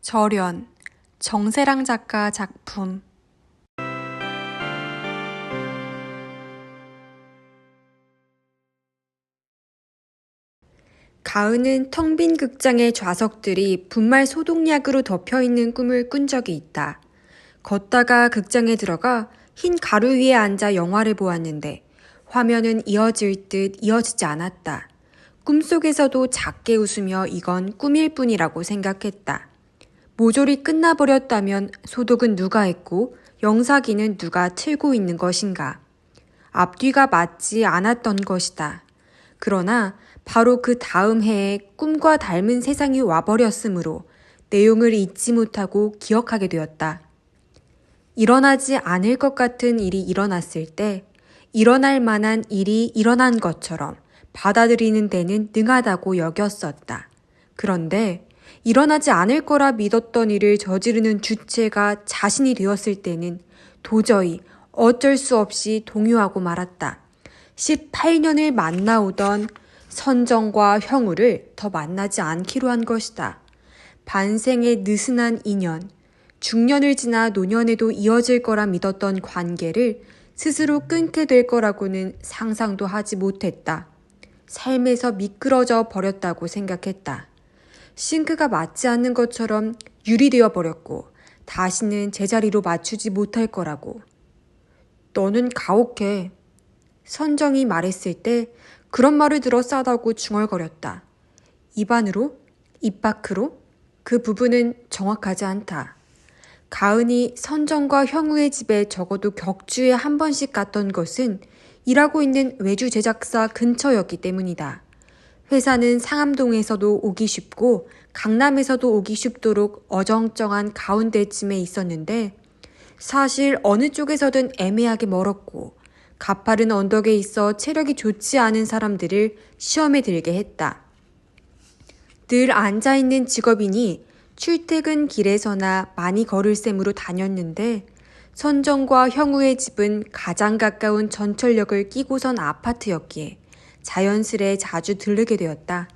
절연, 정세랑 작가 작품. 가은은 텅 빈 극장의 좌석들이 분말 소독약으로 덮여있는 꿈을 꾼 적이 있다. 걷다가 극장에 들어가 흰 가루 위에 앉아 영화를 보았는데 화면은 이어질 듯 이어지지 않았다. 꿈속에서도 작게 웃으며 이건 꿈일 뿐이라고 생각했다. 모조리 끝나버렸다면 소독은 누가 했고 영사기는 누가 틀고 있는 것인가. 앞뒤가 맞지 않았던 것이다. 그러나 바로 그 다음 해에 꿈과 닮은 세상이 와버렸으므로 내용을 잊지 못하고 기억하게 되었다. 일어나지 않을 것 같은 일이 일어났을 때 일어날 만한 일이 일어난 것처럼 받아들이는 데는 능하다고 여겼었다. 그런데 일어나지 않을 거라 믿었던 일을 저지르는 주체가 자신이 되었을 때는 도저히 어쩔 수 없이 동요하고 말았다. 18년을 만나오던 선정과 형우를 더 만나지 않기로 한 것이다. 반생의 느슨한 인연, 중년을 지나 노년에도 이어질 거라 믿었던 관계를 스스로 끊게 될 거라고는 상상도 하지 못했다. 삶에서 미끄러져 버렸다고 생각했다. 싱크가 맞지 않는 것처럼 유리되어 버렸고 다시는 제자리로 맞추지 못할 거라고. 너는 가혹해. 선정이 말했을 때 그런 말을 들어 싸다고 중얼거렸다. 입 안으로? 입 밖으로? 그 부분은 정확하지 않다. 가은이 선정과 형우의 집에 적어도 격주에 한 번씩 갔던 것은 일하고 있는 외주 제작사 근처였기 때문이다. 회사는 상암동에서도 오기 쉽고 강남에서도 오기 쉽도록 어정쩡한 가운데쯤에 있었는데 사실 어느 쪽에서든 애매하게 멀었고 가파른 언덕에 있어 체력이 좋지 않은 사람들을 시험에 들게 했다. 늘 앉아있는 직업인이 출퇴근 길에서나 많이 걸을 셈으로 다녔는데 선정과 형우의 집은 가장 가까운 전철역을 끼고선 아파트였기에 자연스레 자주 들르게 되었다.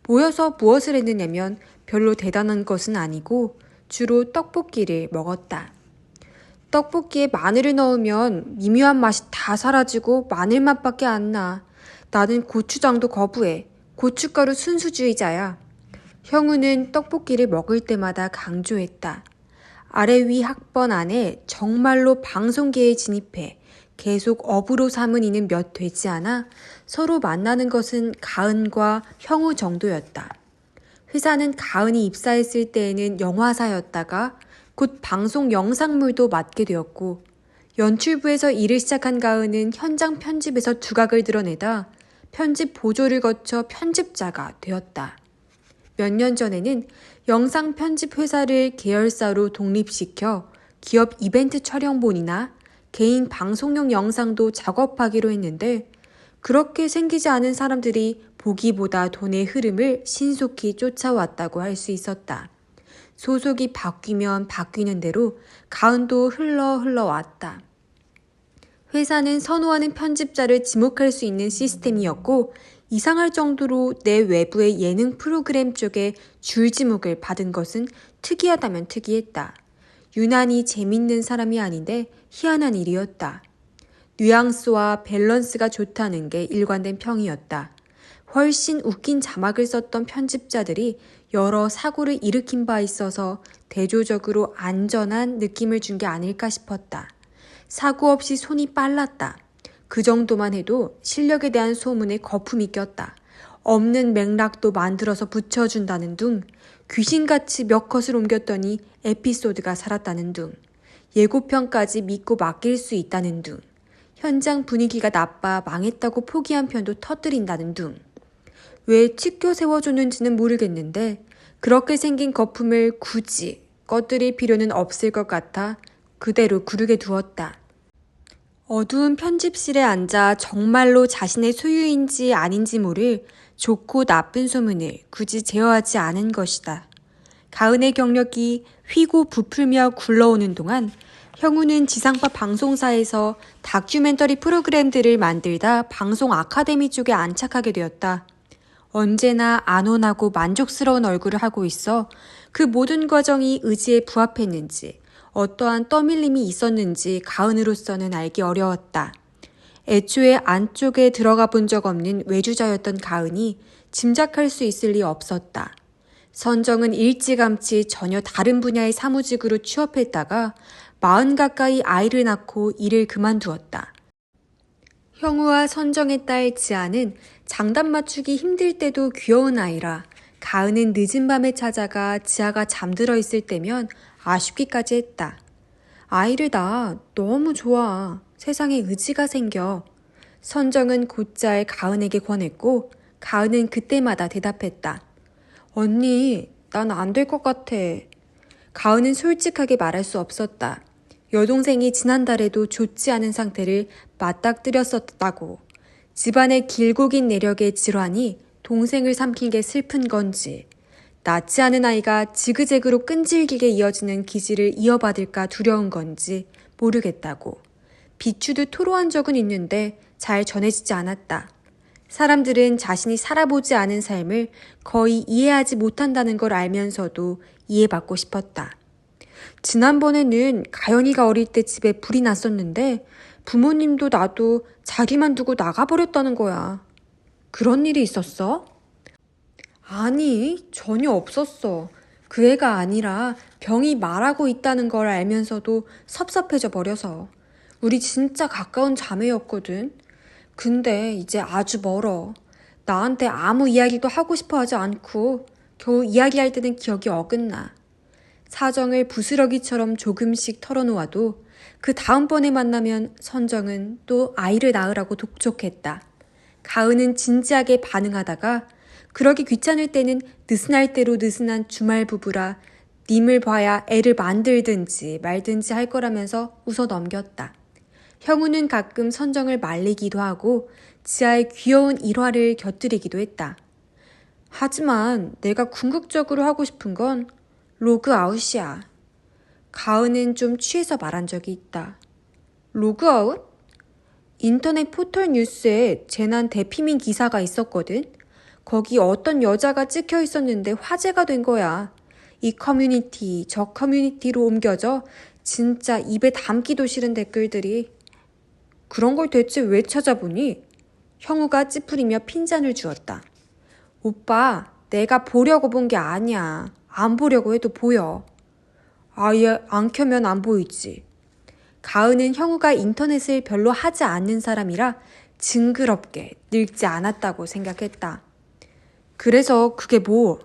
모여서 무엇을 했느냐면 별로 대단한 것은 아니고 주로 떡볶이를 먹었다. 떡볶이에 마늘을 넣으면 미묘한 맛이 다 사라지고 마늘 맛밖에 안 나. 나는 고추장도 거부해. 고춧가루 순수주의자야. 형우는 떡볶이를 먹을 때마다 강조했다. 아래 위 학번 안에 정말로 방송계에 진입해 계속 업으로 삼은 이는 몇 되지 않아 서로 만나는 것은 가은과 형우 정도였다. 회사는 가은이 입사했을 때에는 영화사였다가 곧 방송 영상물도 맡게 되었고 연출부에서 일을 시작한 가은은 현장 편집에서 두각을 드러내다 편집 보조를 거쳐 편집자가 되었다. 몇 년 전에는 영상 편집 회사를 계열사로 독립시켜 기업 이벤트 촬영본이나 개인 방송용 영상도 작업하기로 했는데 그렇게 생기지 않은 사람들이 보기보다 돈의 흐름을 신속히 쫓아왔다고 할 수 있었다. 소속이 바뀌면 바뀌는 대로 가은도 흘러왔다. 회사는 선호하는 편집자를 지목할 수 있는 시스템이었고 이상할 정도로 내 외부의 예능 프로그램 쪽에 줄지목을 받은 것은 특이하다면 특이했다. 유난히 재밌는 사람이 아닌데 희한한 일이었다. 뉘앙스와 밸런스가 좋다는 게 일관된 평이었다. 훨씬 웃긴 자막을 썼던 편집자들이 여러 사고를 일으킨 바 있어서 대조적으로 안전한 느낌을 준 게 아닐까 싶었다. 사고 없이 손이 빨랐다. 그 정도만 해도 실력에 대한 소문에 거품이 꼈다. 없는 맥락도 만들어서 붙여준다는 둥, 귀신같이 몇 컷을 옮겼더니 에피소드가 살았다는 둥, 예고편까지 믿고 맡길 수 있다는 둥, 현장 분위기가 나빠 망했다고 포기한 편도 터뜨린다는 둥. 왜 치켜 세워줬는지는 모르겠는데 그렇게 생긴 거품을 굳이 꺼뜨릴 필요는 없을 것 같아 그대로 구르게 두었다. 어두운 편집실에 앉아 정말로 자신의 소유인지 아닌지 모를 좋고 나쁜 소문을 굳이 제어하지 않은 것이다. 가은의 경력이 휘고 부풀며 굴러오는 동안 형우는 지상파 방송사에서 다큐멘터리 프로그램들을 만들다 방송 아카데미 쪽에 안착하게 되었다. 언제나 안온하고 만족스러운 얼굴을 하고 있어 그 모든 과정이 의지에 부합했는지 어떠한 떠밀림이 있었는지 가은으로서는 알기 어려웠다. 애초에 안쪽에 들어가 본 적 없는 외주자였던 가은이 짐작할 수 있을 리 없었다. 선정은 일찌감치 전혀 다른 분야의 사무직으로 취업했다가 40 가까이 아이를 낳고 일을 그만두었다. 형우와 선정의 딸 지아는 장단 맞추기 힘들 때도 귀여운 아이라 가은은 늦은 밤에 찾아가 지아가 잠들어 있을 때면 아쉽기까지 했다. 아이를 낳아 너무 좋아. 세상에 의지가 생겨. 선정은 곧잘 가은에게 권했고 가은은 그때마다 대답했다. 언니, 난 안 될 것 같아. 가은은 솔직하게 말할 수 없었다. 여동생이 지난달에도 좋지 않은 상태를 맞닥뜨렸었다고. 집안의 길고 긴 내력의 질환이 동생을 삼키게 슬픈 건지, 낳지 않은 아이가 지그재그로 끈질기게 이어지는 기질을 이어받을까 두려운 건지 모르겠다고. 비추듯 토로한 적은 있는데 잘 전해지지 않았다. 사람들은 자신이 살아보지 않은 삶을 거의 이해하지 못한다는 걸 알면서도 이해받고 싶었다. 지난번에는 가연이가 어릴 때 집에 불이 났었는데 부모님도 나도 자기만 두고 나가버렸다는 거야. 그런 일이 있었어? 아니, 전혀 없었어. 그 애가 아니라 병이 말하고 있다는 걸 알면서도 섭섭해져 버려서. 우리 진짜 가까운 자매였거든. 근데 이제 아주 멀어. 나한테 아무 이야기도 하고 싶어 하지 않고 겨우 이야기할 때는 기억이 어긋나. 사정을 부스러기처럼 조금씩 털어놓아도 그 다음번에 만나면 선정은 또 아이를 낳으라고 독촉했다. 가은은 진지하게 반응하다가 그러기 귀찮을 때는 느슨할 대로 느슨한 주말 부부라 님을 봐야 애를 만들든지 말든지 할 거라면서 웃어 넘겼다. 형우는 가끔 선정을 말리기도 하고 지아의 귀여운 일화를 곁들이기도 했다. 하지만 내가 궁극적으로 하고 싶은 건 로그아웃이야. 가은은 좀 취해서 말한 적이 있다. 로그아웃? 인터넷 포털 뉴스에 재난 대피민 기사가 있었거든. 거기 어떤 여자가 찍혀 있었는데 화제가 된 거야. 이 커뮤니티, 저 커뮤니티로 옮겨져 진짜 입에 담기도 싫은 댓글들이. 그런 걸 대체 왜 찾아보니? 형우가 찌푸리며 핀잔을 주었다. 오빠, 내가 보려고 본 게 아니야. 안 보려고 해도 보여. 아예 안 켜면 안 보이지. 가은은 형우가 인터넷을 별로 하지 않는 사람이라 징그럽게 늙지 않았다고 생각했다. 그래서 그게 뭐?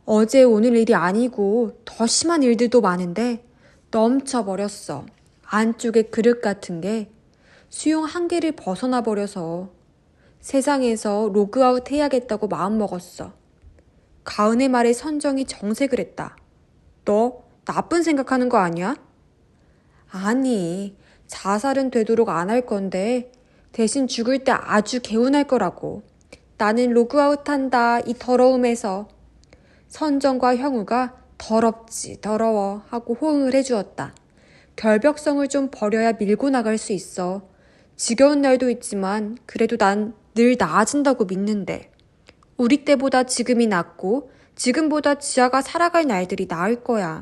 어제 오늘 일이 아니고 더 심한 일들도 많은데 넘쳐버렸어. 안쪽에 그릇 같은 게 수용 한계를 벗어나 버려서 세상에서 로그아웃 해야겠다고 마음먹었어. 가은의 말에 선정이 정색을 했다. 너 나쁜 생각하는 거 아니야? 아니, 자살은 되도록 안 할 건데 대신 죽을 때 아주 개운할 거라고. 나는 로그아웃 한다, 이 더러움에서. 선정과 형우가 더럽지, 더러워 하고 호응을 해주었다. 결벽성을 좀 버려야 밀고 나갈 수 있어. 지겨운 날도 있지만 그래도 난 늘 나아진다고 믿는데. 우리 때보다 지금이 낫고 지금보다 지아가 살아갈 날들이 나을 거야.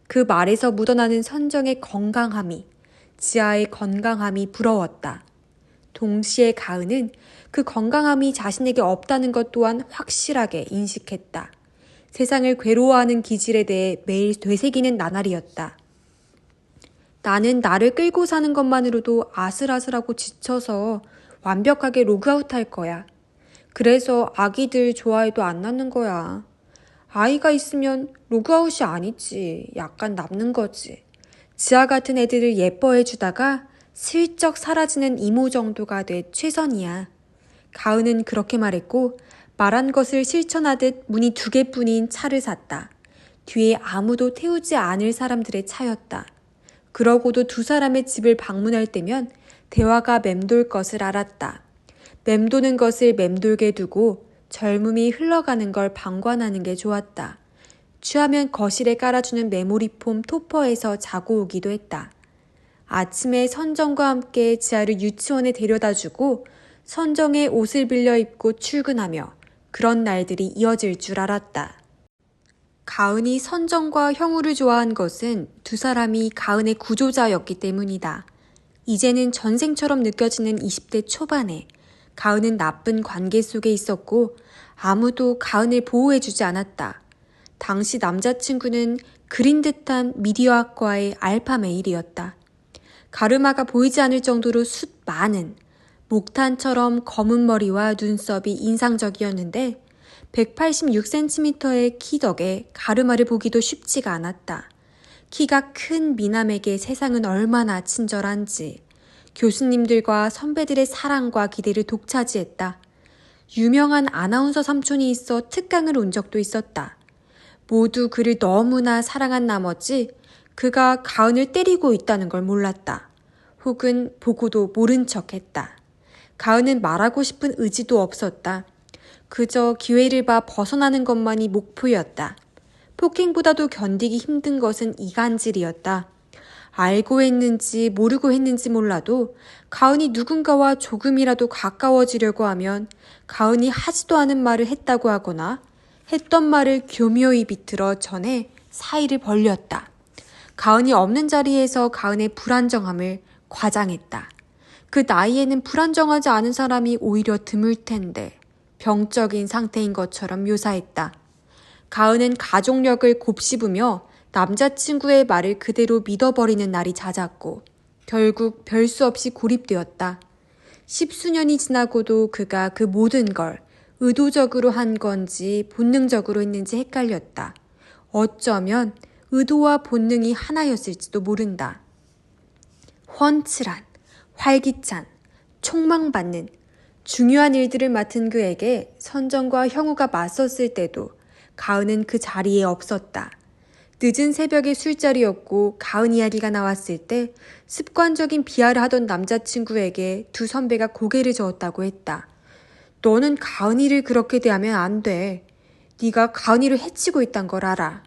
그 말에서 묻어나는 선정의 건강함이, 지아의 건강함이 부러웠다. 동시에 가은은 그 건강함이 자신에게 없다는 것 또한 확실하게 인식했다. 세상을 괴로워하는 기질에 대해 매일 되새기는 나날이었다. 나는 나를 끌고 사는 것만으로도 아슬아슬하고 지쳐서 완벽하게 로그아웃 할 거야. 그래서 아기들 좋아해도 안 낳는 거야. 아이가 있으면 로그아웃이 아니지. 약간 남는 거지. 지아 같은 애들을 예뻐해 주다가 슬쩍 사라지는 이모 정도가 내 최선이야. 가은은 그렇게 말했고 말한 것을 실천하듯 문이 2개뿐인 차를 샀다. 뒤에 아무도 태우지 않을 사람들의 차였다. 그러고도 2사람의 집을 방문할 때면 대화가 맴돌 것을 알았다. 맴도는 것을 맴돌게 두고 젊음이 흘러가는 걸 방관하는 게 좋았다. 취하면 거실에 깔아주는 메모리폼 토퍼에서 자고 오기도 했다. 아침에 선정과 함께 지아를 유치원에 데려다주고 선정의 옷을 빌려 입고 출근하며 그런 날들이 이어질 줄 알았다. 가은이 선정과 형우를 좋아한 것은 두 사람이 가은의 구조자였기 때문이다. 이제는 전생처럼 느껴지는 20대 초반에 가은은 나쁜 관계 속에 있었고 아무도 가은을 보호해주지 않았다. 당시 남자친구는 그린 듯한 미디어학과의 알파 메일이었다. 가르마가 보이지 않을 정도로 숱 많은 목탄처럼 검은 머리와 눈썹이 인상적이었는데 186cm의 키 덕에 가르마를 보기도 쉽지가 않았다. 키가 큰 미남에게 세상은 얼마나 친절한지 교수님들과 선배들의 사랑과 기대를 독차지했다. 유명한 아나운서 삼촌이 있어 특강을 온 적도 있었다. 모두 그를 너무나 사랑한 나머지 그가 가은을 때리고 있다는 걸 몰랐다. 혹은 보고도 모른 척했다. 가은은 말하고 싶은 의지도 없었다. 그저 기회를 봐 벗어나는 것만이 목표였다. 폭행보다도 견디기 힘든 것은 이간질이었다. 알고 했는지 모르고 했는지 몰라도 가은이 누군가와 조금이라도 가까워지려고 하면 가은이 하지도 않은 말을 했다고 하거나 했던 말을 교묘히 비틀어 전해 사이를 벌렸다. 가은이 없는 자리에서 가은의 불안정함을 과장했다. 그 나이에는 불안정하지 않은 사람이 오히려 드물 텐데 병적인 상태인 것처럼 묘사했다. 가은은 가족력을 곱씹으며 남자친구의 말을 그대로 믿어버리는 날이 잦았고 결국 별 수 없이 고립되었다. 10수년이 지나고도 그가 그 모든 걸 의도적으로 한 건지 본능적으로 했는지 헷갈렸다. 어쩌면 의도와 본능이 하나였을지도 모른다. 훤칠한, 활기찬, 촉망받는 중요한 일들을 맡은 그에게 선정과 형우가 맞섰을 때도 가은은 그 자리에 없었다. 늦은 새벽의 술자리였고 가은 이야기가 나왔을 때 습관적인 비하를 하던 남자친구에게 두 선배가 고개를 저었다고 했다. 너는 가은이를 그렇게 대하면 안 돼. 네가 가은이를 해치고 있단 걸 알아.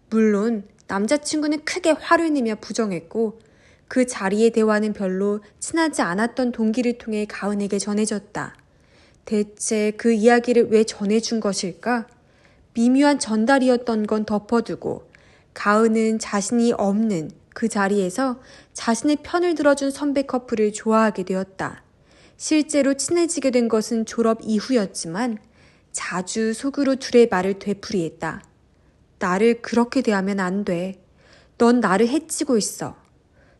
물론 남자친구는 크게 화를 내며 부정했고 그 자리의 대화는 별로 친하지 않았던 동기를 통해 가은에게 전해졌다. 대체 그 이야기를 왜 전해준 것일까? 미묘한 전달이었던 건 덮어두고 가은은 자신이 없는 그 자리에서 자신의 편을 들어준 선배 커플을 좋아하게 되었다. 실제로 친해지게 된 것은 졸업 이후였지만 자주 속으로 둘의 말을 되풀이했다. 나를 그렇게 대하면 안 돼. 넌 나를 해치고 있어.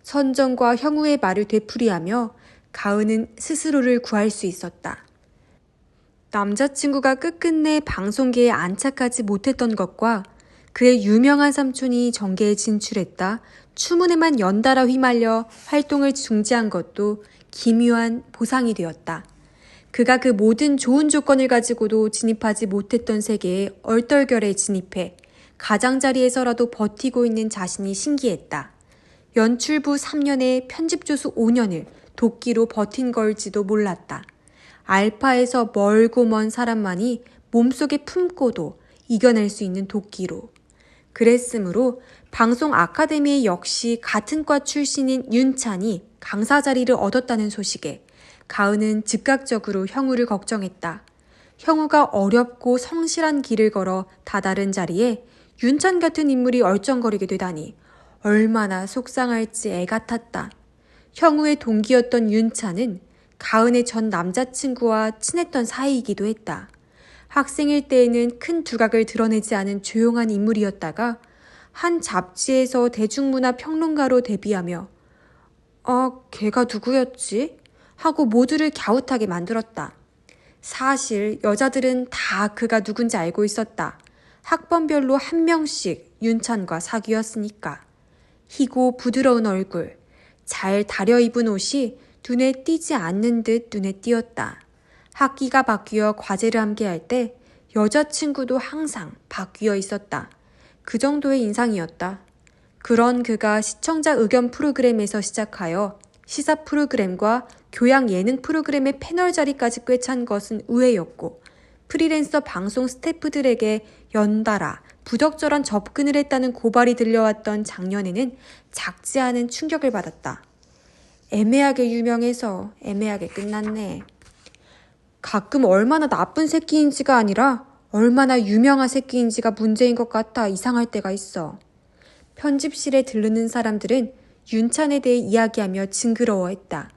선정과 형우의 말을 되풀이하며 가은은 스스로를 구할 수 있었다. 남자친구가 끝끝내 방송계에 안착하지 못했던 것과 그의 유명한 삼촌이 정계에 진출했다 추문에만 연달아 휘말려 활동을 중지한 것도 기묘한 보상이 되었다. 그가 그 모든 좋은 조건을 가지고도 진입하지 못했던 세계에 얼떨결에 진입해 가장자리에서라도 버티고 있는 자신이 신기했다. 연출부 3년에 편집조수 5년을 도끼로 버틴 걸지도 몰랐다. 알파에서 멀고 먼 사람만이 몸속에 품고도 이겨낼 수 있는 도끼로. 그랬으므로 방송 아카데미에 역시 같은 과 출신인 윤찬이 강사 자리를 얻었다는 소식에 가은은 즉각적으로 형우를 걱정했다. 형우가 어렵고 성실한 길을 걸어 다다른 자리에 윤찬 같은 인물이 얼쩡거리게 되다니 얼마나 속상할지 애가 탔다. 형우의 동기였던 윤찬은 가은의 전 남자친구와 친했던 사이이기도 했다. 학생일 때에는 큰 두각을 드러내지 않은 조용한 인물이었다가 한 잡지에서 대중문화 평론가로 데뷔하며 걔가 누구였지? 하고 모두를 갸웃하게 만들었다. 사실 여자들은 다 그가 누군지 알고 있었다. 학번별로 한 명씩 윤찬과 사귀었으니까. 희고 부드러운 얼굴, 잘 다려 입은 옷이 눈에 띄지 않는 듯 눈에 띄었다. 학기가 바뀌어 과제를 함께할 때 여자친구도 항상 바뀌어 있었다. 그 정도의 인상이었다. 그런 그가 시청자 의견 프로그램에서 시작하여 시사 프로그램과 교양 예능 프로그램의 패널 자리까지 꿰찬 것은 의외였고 프리랜서 방송 스태프들에게 연달아 부적절한 접근을 했다는 고발이 들려왔던 작년에는 작지 않은 충격을 받았다. 애매하게 유명해서 애매하게 끝났네. 가끔 얼마나 나쁜 새끼인지가 아니라 얼마나 유명한 새끼인지가 문제인 것 같아 이상할 때가 있어. 편집실에 들르는 사람들은 윤찬에 대해 이야기하며 징그러워했다.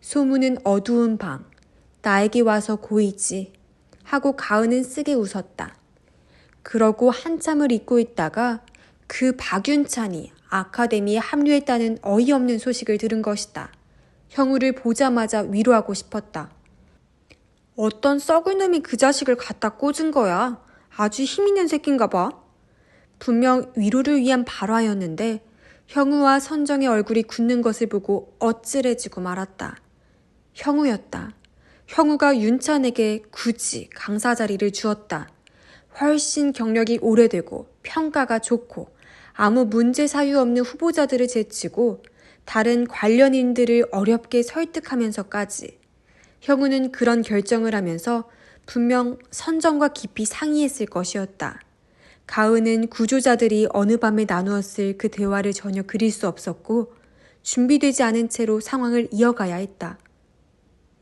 소문은 어두운 방, 나에게 와서 고이지 하고 가은은 쓰게 웃었다. 그러고 한참을 잊고 있다가 그 박윤찬이 아카데미에 합류했다는 어이없는 소식을 들은 것이다. 형우를 보자마자 위로하고 싶었다. 어떤 썩을 놈이 그 자식을 갖다 꽂은 거야. 아주 힘있는 새끼인가 봐. 분명 위로를 위한 발화였는데 형우와 선정의 얼굴이 굳는 것을 보고 어찌래지고 말았다. 형우였다. 형우가 윤찬에게 굳이 강사 자리를 주었다. 훨씬 경력이 오래되고 평가가 좋고 아무 문제 사유 없는 후보자들을 제치고 다른 관련인들을 어렵게 설득하면서까지 형우는 그런 결정을 하면서 분명 선정과 깊이 상의했을 것이었다. 가은은 구조자들이 어느 밤에 나누었을 그 대화를 전혀 그릴 수 없었고 준비되지 않은 채로 상황을 이어가야 했다.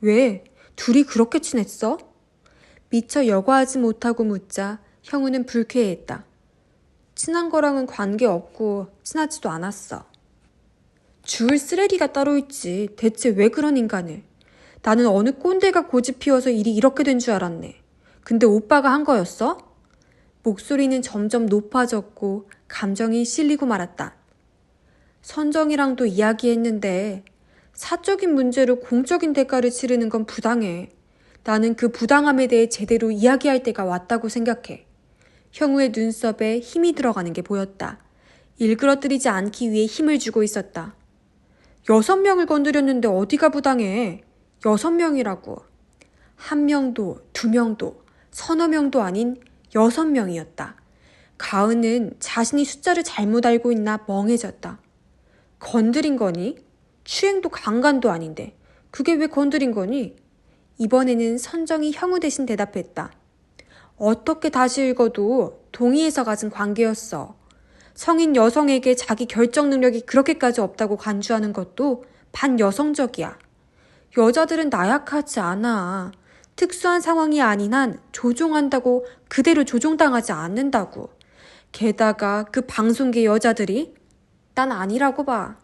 왜? 둘이 그렇게 친했어? 미처 여과하지 못하고 묻자 형우는 불쾌해했다. 친한 거랑은 관계없고 친하지도 않았어. 주울 쓰레기가 따로 있지. 대체 왜 그런 인간을. 나는 어느 꼰대가 고집 피워서 일이 이렇게 된 줄 알았네. 근데 오빠가 한 거였어? 목소리는 점점 높아졌고 감정이 실리고 말았다. 선정이랑도 이야기했는데 사적인 문제로 공적인 대가를 치르는 건 부당해. 나는 그 부당함에 대해 제대로 이야기할 때가 왔다고 생각해. 형우의 눈썹에 힘이 들어가는 게 보였다. 일그러뜨리지 않기 위해 힘을 주고 있었다. 6명을 건드렸는데 어디가 부당해. 6명이라고. 1명도 2명도 서너 명도 아닌 6명이었다. 가은은 자신이 숫자를 잘못 알고 있나 멍해졌다. 건드린 거니? 추행도 강간도 아닌데 그게 왜 건드린 거니? 이번에는 선정이 형우 대신 대답했다. 어떻게 다시 읽어도 동의해서 가진 관계였어. 성인 여성에게 자기 결정 능력이 그렇게까지 없다고 간주하는 것도 반여성적이야. 여자들은 나약하지 않아. 특수한 상황이 아닌 한 조종한다고 그대로 조종당하지 않는다고. 게다가 그 방송계 여자들이 난 아니라고 봐.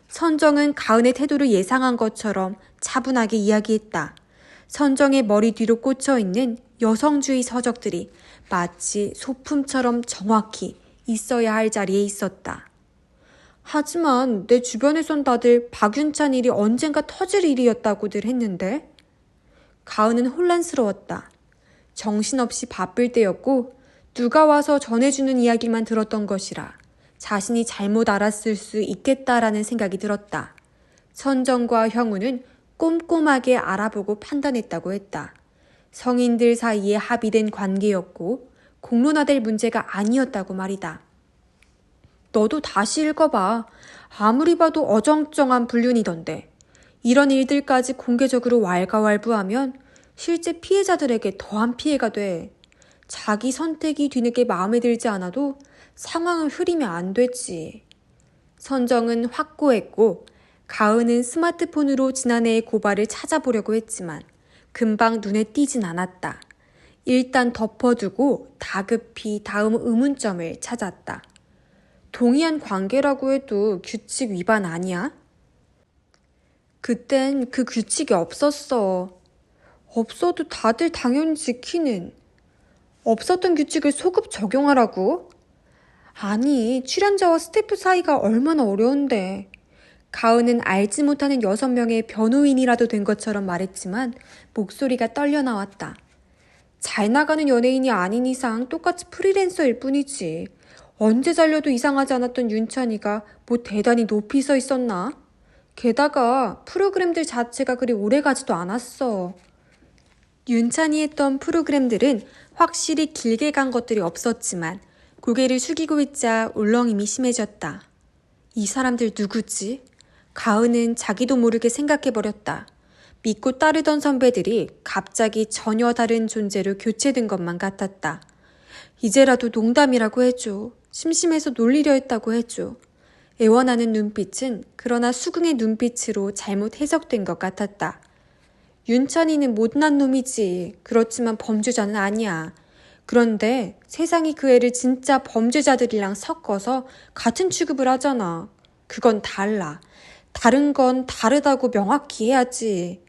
선정은 가은의 태도를 예상한 것처럼 차분하게 이야기했다. 선정의 머리 뒤로 꽂혀있는 여성주의 서적들이 마치 소품처럼 정확히 있어야 할 자리에 있었다. 하지만 내 주변에선 다들 박윤찬 일이 언젠가 터질 일이었다고들 했는데? 가은은 혼란스러웠다. 정신없이 바쁠 때였고 누가 와서 전해주는 이야기만 들었던 것이라 자신이 잘못 알았을 수 있겠다라는 생각이 들었다. 선정과 형우는 꼼꼼하게 알아보고 판단했다고 했다. 성인들 사이에 합의된 관계였고 공론화될 문제가 아니었다고 말이다. 너도 다시 읽어봐. 아무리 봐도 어정쩡한 불륜이던데. 이런 일들까지 공개적으로 왈가왈부하면 실제 피해자들에게 더한 피해가 돼. 자기 선택이 뒤늦게 마음에 들지 않아도 상황을 흐리면 안 되지. 선정은 확고했고 가은은 스마트폰으로 지난해의 고발을 찾아보려고 했지만 금방 눈에 띄진 않았다. 일단 덮어두고 다급히 다음 의문점을 찾았다. 동의한 관계라고 해도 규칙 위반 아니야? 그땐 그 규칙이 없었어. 없어도 다들 당연히 지키는. 없었던 규칙을 소급 적용하라고? 아니, 출연자와 스태프 사이가 얼마나 어려운데. 가은은 알지 못하는 6명의 변호인이라도 된 것처럼 말했지만 목소리가 떨려 나왔다. 잘 나가는 연예인이 아닌 이상 똑같이 프리랜서일 뿐이지. 언제 잘려도 이상하지 않았던 윤찬이가 뭐 대단히 높이 서 있었나? 게다가 프로그램들 자체가 그리 오래가지도 않았어. 윤찬이 했던 프로그램들은 확실히 길게 간 것들이 없었지만 고개를 숙이고 있자 울렁임이 심해졌다. 이 사람들 누구지? 가은은 자기도 모르게 생각해버렸다. 믿고 따르던 선배들이 갑자기 전혀 다른 존재로 교체된 것만 같았다. 이제라도 농담이라고 해줘. 심심해서 놀리려 했다고 해줘. 애원하는 눈빛은 그러나 수긍의 눈빛으로 잘못 해석된 것 같았다. 윤찬이는 못난 놈이지. 그렇지만 범죄자는 아니야. 그런데 세상이 그 애를 진짜 범죄자들이랑 섞어서 같은 취급을 하잖아. 그건 달라. 다른 건 다르다고 명확히 해야지.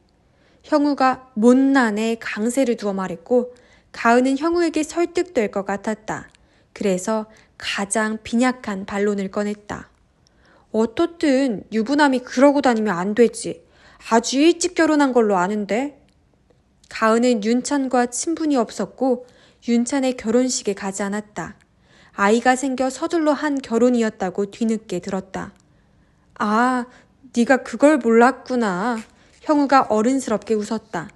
형우가 못난에 강세를 두어 말했고 가은은 형우에게 설득될 것 같았다. 그래서 가장 빈약한 반론을 꺼냈다. 어떻든 유부남이 그러고 다니면 안 되지. 아주 일찍 결혼한 걸로 아는데. 가은은 윤찬과 친분이 없었고 윤찬의 결혼식에 가지 않았다. 아이가 생겨 서둘러 한 결혼이었다고 뒤늦게 들었다. 아, 네가 그걸 몰랐구나. 형우가 어른스럽게 웃었다.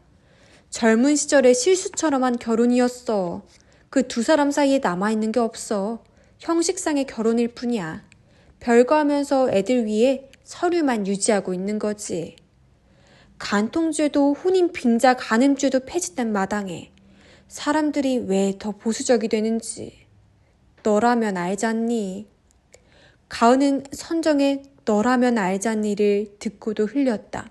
젊은 시절의 실수처럼 한 결혼이었어. 그 두 사람 사이에 남아있는 게 없어. 형식상의 결혼일 뿐이야. 별거 하면서 애들 위해 서류만 유지하고 있는 거지. 간통죄도 혼인 빙자 간음죄도 폐지된 마당에 사람들이 왜 더 보수적이 되는지 너라면 알잖니. 가은은 선정의 너라면 알잖니를 듣고도 흘렸다.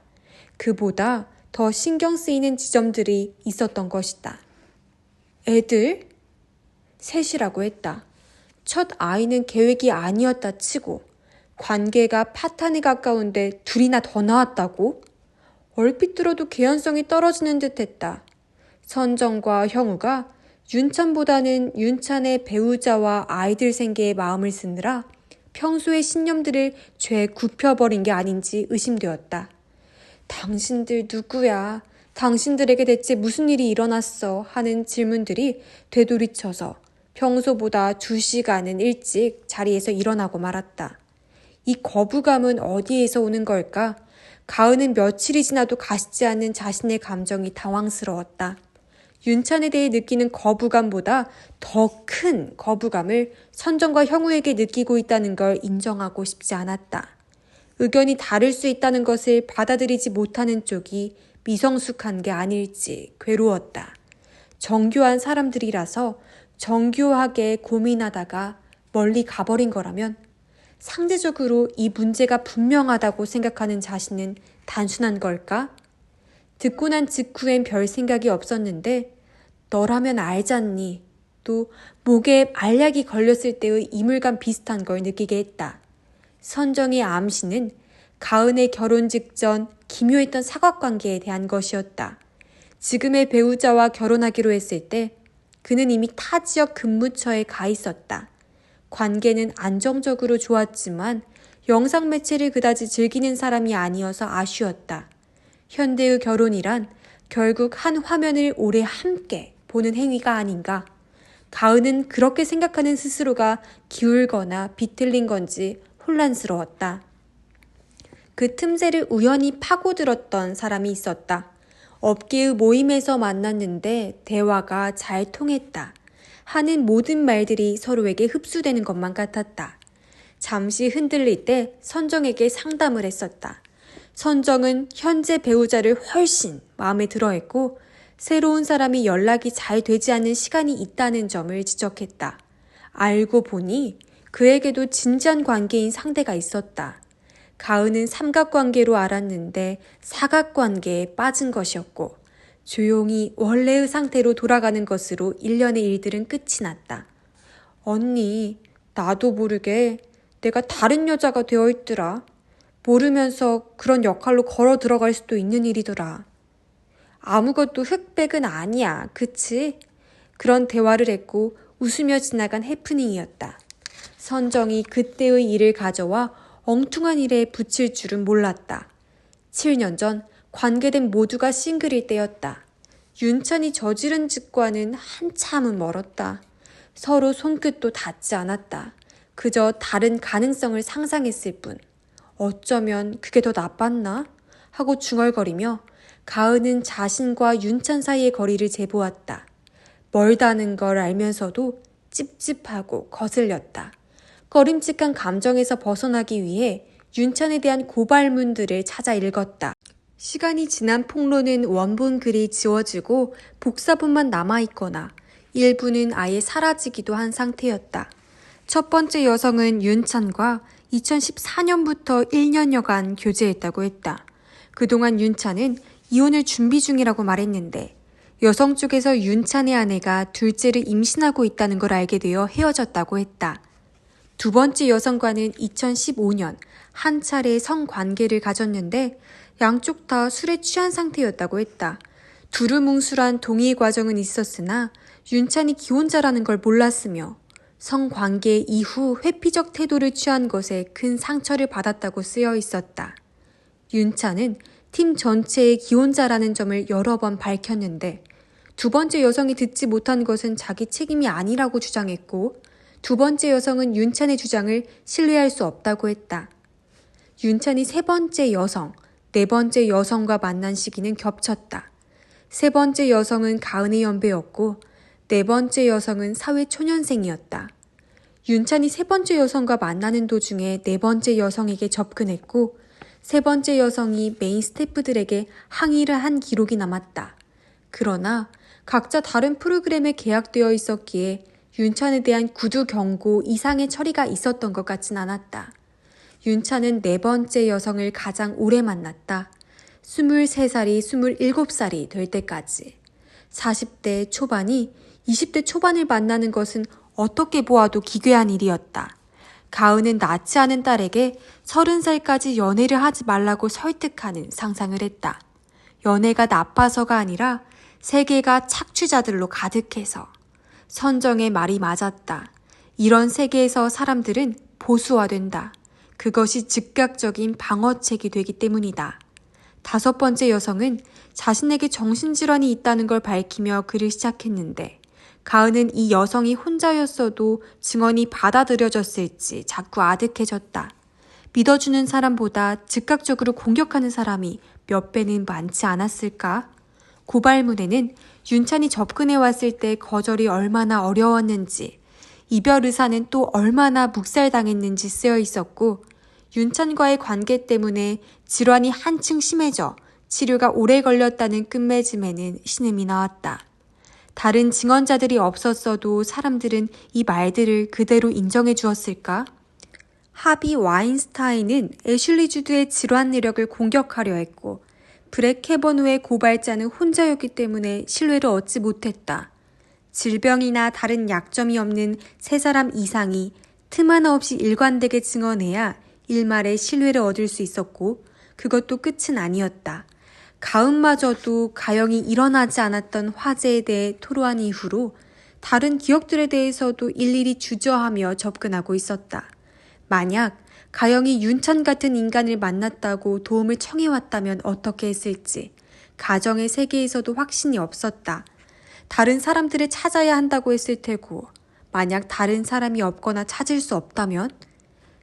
그보다 더 신경 쓰이는 지점들이 있었던 것이다. 애들? 셋이라고 했다. 첫 아이는 계획이 아니었다 치고 관계가 파탄에 가까운데 둘이나 더 나왔다고? 얼핏 들어도 개연성이 떨어지는 듯 했다. 선정과 형우가 윤찬보다는 윤찬의 배우자와 아이들 생계에 마음을 쓰느라 평소의 신념들을 죄 굽혀버린 게 아닌지 의심되었다. 당신들 누구야? 당신들에게 대체 무슨 일이 일어났어? 하는 질문들이 되돌이쳐서 평소보다 2시간은 일찍 자리에서 일어나고 말았다. 이 거부감은 어디에서 오는 걸까? 가은은 며칠이 지나도 가시지 않는 자신의 감정이 당황스러웠다. 윤찬에 대해 느끼는 거부감보다 더 큰 거부감을 선정과 형우에게 느끼고 있다는 걸 인정하고 싶지 않았다. 의견이 다를 수 있다는 것을 받아들이지 못하는 쪽이 미성숙한 게 아닐지 괴로웠다. 정교한 사람들이라서 정교하게 고민하다가 멀리 가버린 거라면 상대적으로 이 문제가 분명하다고 생각하는 자신은 단순한 걸까? 듣고 난 직후엔 별 생각이 없었는데 너라면 알잖니. 또 목에 알약이 걸렸을 때의 이물감 비슷한 걸 느끼게 했다. 선정의 암시는 가은의 결혼 직전 기묘했던 사각관계에 대한 것이었다. 지금의 배우자와 결혼하기로 했을 때 그는 이미 타 지역 근무처에 가 있었다. 관계는 안정적으로 좋았지만 영상 매체를 그다지 즐기는 사람이 아니어서 아쉬웠다. 현대의 결혼이란 결국 한 화면을 오래 함께 보는 행위가 아닌가. 가은은 그렇게 생각하는 스스로가 기울거나 비틀린 건지 혼란스러웠다. 그 틈새를 우연히 파고들었던 사람이 있었다. 업계의 모임에서 만났는데 대화가 잘 통했다. 하는 모든 말들이 서로에게 흡수되는 것만 같았다. 잠시 흔들릴 때 선정에게 상담을 했었다. 선정은 현재 배우자를 훨씬 마음에 들어했고 새로운 사람이 연락이 잘 되지 않는 시간이 있다는 점을 지적했다. 알고 보니 그에게도 진지한 관계인 상대가 있었다. 가은은 삼각관계로 알았는데 사각관계에 빠진 것이었고 조용히 원래의 상태로 돌아가는 것으로 일련의 일들은 끝이 났다. 언니, 나도 모르게 내가 다른 여자가 되어 있더라. 모르면서 그런 역할로 걸어 들어갈 수도 있는 일이더라. 아무것도 흑백은 아니야, 그치? 그런 대화를 했고 웃으며 지나간 해프닝이었다. 선정이 그때의 일을 가져와 엉뚱한 일에 붙일 줄은 몰랐다. 7년 전 관계된 모두가 싱글일 때였다. 윤찬이 저지른 짓과는 한참은 멀었다. 서로 손끝도 닿지 않았다. 그저 다른 가능성을 상상했을 뿐. 어쩌면 그게 더 나빴나? 하고 중얼거리며 가은은 자신과 윤찬 사이의 거리를 재보았다. 멀다는 걸 알면서도 찝찝하고 거슬렸다. 꺼림칙한 감정에서 벗어나기 위해 윤찬에 대한 고발문들을 찾아 읽었다. 시간이 지난 폭로는 원본 글이 지워지고 복사본만 남아있거나 일부는 아예 사라지기도 한 상태였다. 첫 번째 여성은 윤찬과 2014년부터 1년여간 교제했다고 했다. 그동안 윤찬은 이혼을 준비 중이라고 말했는데 여성 쪽에서 윤찬의 아내가 둘째를 임신하고 있다는 걸 알게 되어 헤어졌다고 했다. 두 번째 여성과는 2015년 한 차례 성관계를 가졌는데 양쪽 다 술에 취한 상태였다고 했다. 두루뭉술한 동의 과정은 있었으나 윤찬이 기혼자라는 걸 몰랐으며 성관계 이후 회피적 태도를 취한 것에 큰 상처를 받았다고 쓰여 있었다. 윤찬은 팀 전체의 기혼자라는 점을 여러 번 밝혔는데 두 번째 여성이 듣지 못한 것은 자기 책임이 아니라고 주장했고 두 번째 여성은 윤찬의 주장을 신뢰할 수 없다고 했다. 윤찬이 세 번째 여성, 네 번째 여성과 만난 시기는 겹쳤다. 세 번째 여성은 가은의 연배였고 네 번째 여성은 사회초년생이었다. 윤찬이 세 번째 여성과 만나는 도중에 네 번째 여성에게 접근했고 세 번째 여성이 메인 스태프들에게 항의를 한 기록이 남았다. 그러나 각자 다른 프로그램에 계약되어 있었기에 윤찬에 대한 구두 경고 이상의 처리가 있었던 것 같진 않았다. 윤찬은 네 번째 여성을 가장 오래 만났다. 23살이 27살이 될 때까지. 40대 초반이 20대 초반을 만나는 것은 어떻게 보아도 기괴한 일이었다. 가은은 낳지 않은 딸에게 30살까지 연애를 하지 말라고 설득하는 상상을 했다. 연애가 나빠서가 아니라 세계가 착취자들로 가득해서. 선정의 말이 맞았다. 이런 세계에서 사람들은 보수화된다. 그것이 즉각적인 방어책이 되기 때문이다. 다섯 번째 여성은 자신에게 정신질환이 있다는 걸 밝히며 글을 시작했는데 가은은 이 여성이 혼자였어도 증언이 받아들여졌을지 자꾸 아득해졌다. 믿어주는 사람보다 즉각적으로 공격하는 사람이 몇 배는 많지 않았을까? 고발문에는 윤찬이 접근해 왔을 때 거절이 얼마나 어려웠는지, 이별 의사는 또 얼마나 묵살당했는지 쓰여 있었고 윤찬과의 관계 때문에 질환이 한층 심해져 치료가 오래 걸렸다는 끝맺음에는 신음이 나왔다. 다른 증언자들이 없었어도 사람들은 이 말들을 그대로 인정해 주었을까? 하비 와인스타인은 애슐리 주드의 질환 내력을 공격하려 했고 브렉 캐버노의 고발자는 혼자였기 때문에 신뢰를 얻지 못했다. 질병이나 다른 약점이 없는 세 사람 이상이 틈 하나 없이 일관되게 증언해야 일말의 신뢰를 얻을 수 있었고 그것도 끝은 아니었다. 가은마저도 가영이 일어나지 않았던 화재에 대해 토로한 이후로 다른 기억들에 대해서도 일일이 주저하며 접근하고 있었다. 만약 가영이 윤찬 같은 인간을 만났다고 도움을 청해왔다면 어떻게 했을지 가정의 세계에서도 확신이 없었다. 다른 사람들을 찾아야 한다고 했을 테고 만약 다른 사람이 없거나 찾을 수 없다면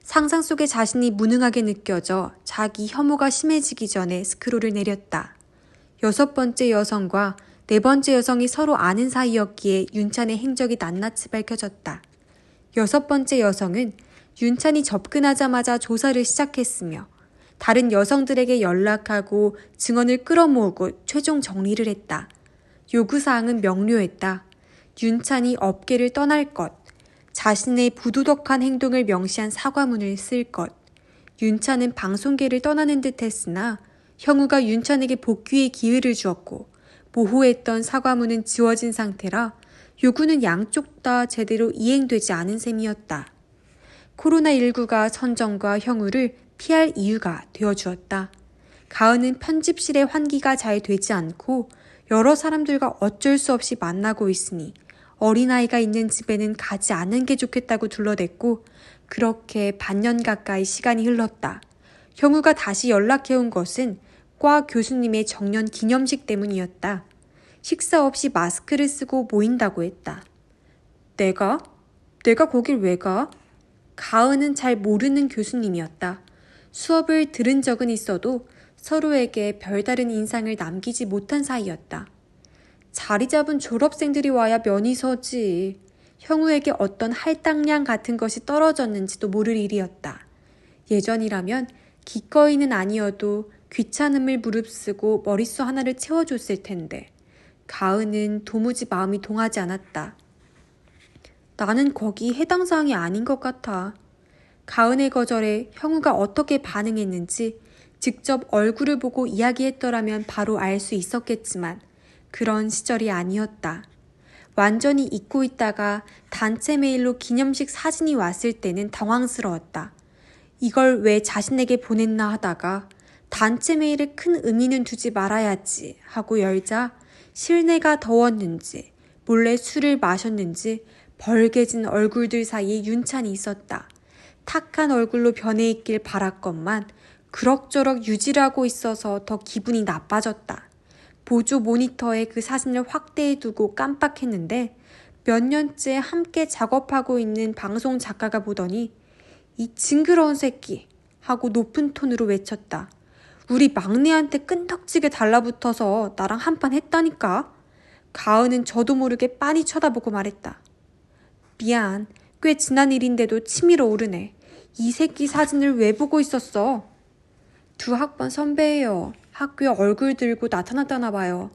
상상 속에 자신이 무능하게 느껴져 자기 혐오가 심해지기 전에 스크롤을 내렸다. 여섯 번째 여성과 네 번째 여성이 서로 아는 사이였기에 윤찬의 행적이 낱낱이 밝혀졌다. 여섯 번째 여성은 윤찬이 접근하자마자 조사를 시작했으며 다른 여성들에게 연락하고 증언을 끌어모으고 최종 정리를 했다. 요구사항은 명료했다. 윤찬이 업계를 떠날 것, 자신의 부도덕한 행동을 명시한 사과문을 쓸 것. 윤찬은 방송계를 떠나는 듯 했으나 형우가 윤찬에게 복귀의 기회를 주었고 모호했던 사과문은 지워진 상태라 요구는 양쪽 다 제대로 이행되지 않은 셈이었다. 코로나19가 선정과 형우를 피할 이유가 되어주었다. 가은은 편집실의 환기가 잘 되지 않고 여러 사람들과 어쩔 수 없이 만나고 있으니 어린아이가 있는 집에는 가지 않는 게 좋겠다고 둘러댔고 그렇게 반년 가까이 시간이 흘렀다. 형우가 다시 연락해온 것은 과 교수님의 정년 기념식 때문이었다. 식사 없이 마스크를 쓰고 모인다고 했다. 내가 거길 왜 가? 가은은 잘 모르는 교수님이었다. 수업을 들은 적은 있어도 서로에게 별다른 인상을 남기지 못한 사이였다. 자리 잡은 졸업생들이 와야 면이 서지. 형우에게 어떤 할당량 같은 것이 떨어졌는지도 모를 일이었다. 예전이라면 기꺼이는 아니어도 귀찮음을 무릅쓰고 머릿수 하나를 채워줬을 텐데 가은은 도무지 마음이 동하지 않았다. 나는 거기 해당 사항이 아닌 것 같아. 가은의 거절에 형우가 어떻게 반응했는지 직접 얼굴을 보고 이야기했더라면 바로 알 수 있었겠지만 그런 시절이 아니었다. 완전히 잊고 있다가 단체 메일로 기념식 사진이 왔을 때는 당황스러웠다. 이걸 왜 자신에게 보냈나 하다가 단체 메일에 큰 의미는 두지 말아야지 하고 열자 실내가 더웠는지 몰래 술을 마셨는지 벌개진 얼굴들 사이에 윤찬이 있었다. 탁한 얼굴로 변해 있길 바랐건만 그럭저럭 유지하고 있어서 더 기분이 나빠졌다. 보조 모니터에 그 사진을 확대해 두고 깜빡했는데 몇 년째 함께 작업하고 있는 방송 작가가 보더니 이 징그러운 새끼 하고 높은 톤으로 외쳤다. 우리 막내한테 끈덕지게 달라붙어서 나랑 한판 했다니까. 가은은 저도 모르게 빤히 쳐다보고 말했다. 미안, 꽤 지난 일인데도 치밀어 오르네. 이 새끼 사진을 왜 보고 있었어? 두 학번 선배예요. 학교에 얼굴 들고 나타났다나 봐요.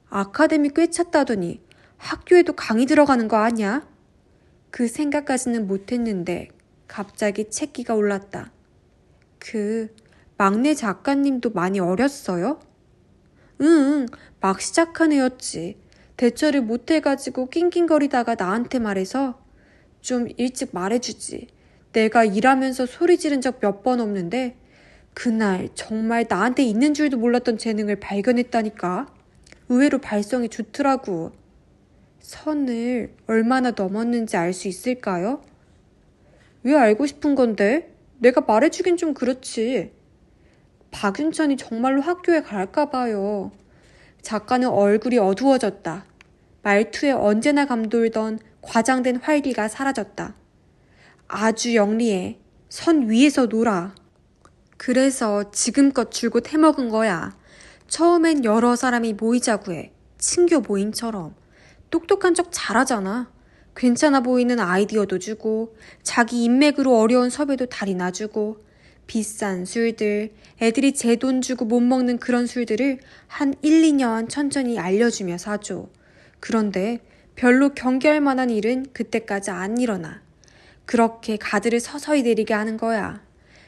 아카데미 꽤 찼다더니 학교에도 강의 들어가는 거 아니야? 그 생각까지는 못했는데 갑자기 채기가 올랐다. 막내 작가님도 많이 어렸어요? 응, 막 시작한 애였지. 대처를 못해가지고 낑낑거리다가 나한테 말해서 좀 일찍 말해주지. 내가 일하면서 소리 지른 적 몇 번 없는데 그날 정말 나한테 있는 줄도 몰랐던 재능을 발견했다니까. 의외로 발성이 좋더라고. 선을 얼마나 넘었는지 알 수 있을까요? 왜 알고 싶은 건데? 내가 말해주긴 좀 그렇지. 박윤찬이 정말로 학교에 갈까 봐요. 작가는 얼굴이 어두워졌다. 말투에 언제나 감돌던 과장된 활기가 사라졌다. 아주 영리해. 선 위에서 놀아. 그래서 지금껏 줄곧 해먹은 거야. 처음엔 여러 사람이 모이자고 해. 친교 모임처럼. 똑똑한 척 잘하잖아. 괜찮아 보이는 아이디어도 주고 자기 인맥으로 어려운 섭외도 달이 놔주고 비싼 술들, 애들이 제 돈 주고 못 먹는 그런 술들을 한 1, 2년 천천히 알려주며 사줘. 그런데 별로 경계할 만한 일은 그때까지 안 일어나. 그렇게 가드를 서서히 내리게 하는 거야.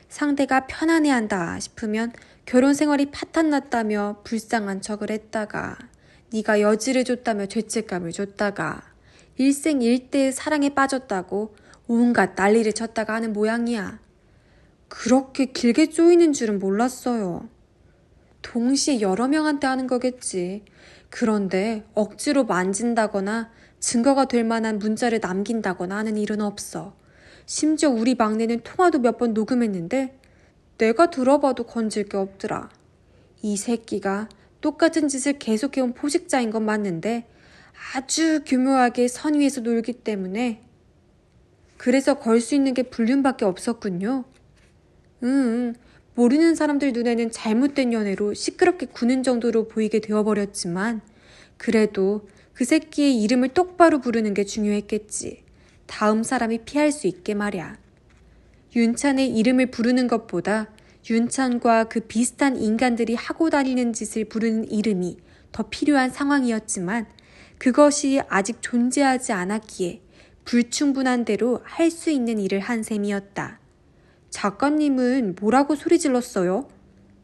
상대가 편안해한다 싶으면 결혼 생활이 파탄났다며 불쌍한 척을 했다가 네가 여지를 줬다며 죄책감을 줬다가 일생일대의 사랑에 빠졌다고 온갖 난리를 쳤다가 하는 모양이야. 그렇게 길게 쪼이는 줄은 몰랐어요. 동시에 여러 명한테 하는 거겠지. 그런데 억지로 만진다거나 증거가 될 만한 문자를 남긴다거나 하는 일은 없어. 심지어 우리 막내는 통화도 몇 번 녹음했는데 내가 들어봐도 건질 게 없더라. 이 새끼가 똑같은 짓을 계속해온 포식자인 건 맞는데 아주 교묘하게 선 위에서 놀기 때문에 그래서 걸 수 있는 게 불륜밖에 없었군요. 모르는 사람들 눈에는 잘못된 연애로 시끄럽게 구는 정도로 보이게 되어버렸지만 그래도 그 새끼의 이름을 똑바로 부르는 게 중요했겠지. 다음 사람이 피할 수 있게 말야. 윤찬의 이름을 부르는 것보다 윤찬과 그 비슷한 인간들이 하고 다니는 짓을 부르는 이름이 더 필요한 상황이었지만 그것이 아직 존재하지 않았기에 불충분한 대로 할 수 있는 일을 한 셈이었다. 작가님은 뭐라고 소리 질렀어요?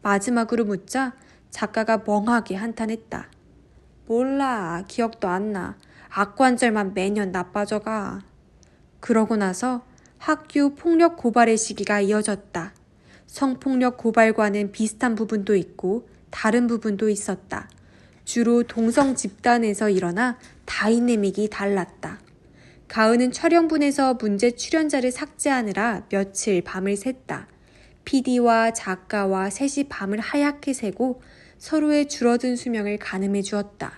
마지막으로 묻자 작가가 멍하게 한탄했다. 몰라, 기억도 안 나. 악관절만 매년 나빠져가. 그러고 나서 학교 폭력 고발의 시기가 이어졌다. 성폭력 고발과는 비슷한 부분도 있고 다른 부분도 있었다. 주로 동성 집단에서 일어나 다이내믹이 달랐다. 가은은 촬영분에서 문제 출연자를 삭제하느라 며칠 밤을 샜다. PD와 작가와 셋이 밤을 하얗게 새고 서로의 줄어든 수명을 가늠해 주었다.